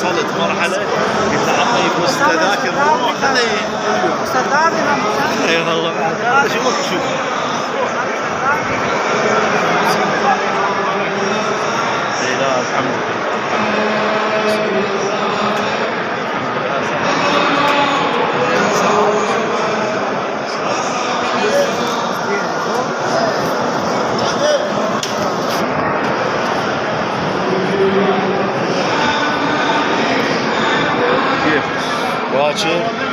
وصلت مرحله قلت له عمي يفوز التذاكر روح خليه. صدقني انا اي والله هذا شو شوف. اي لا الحمد لله. كيف باكر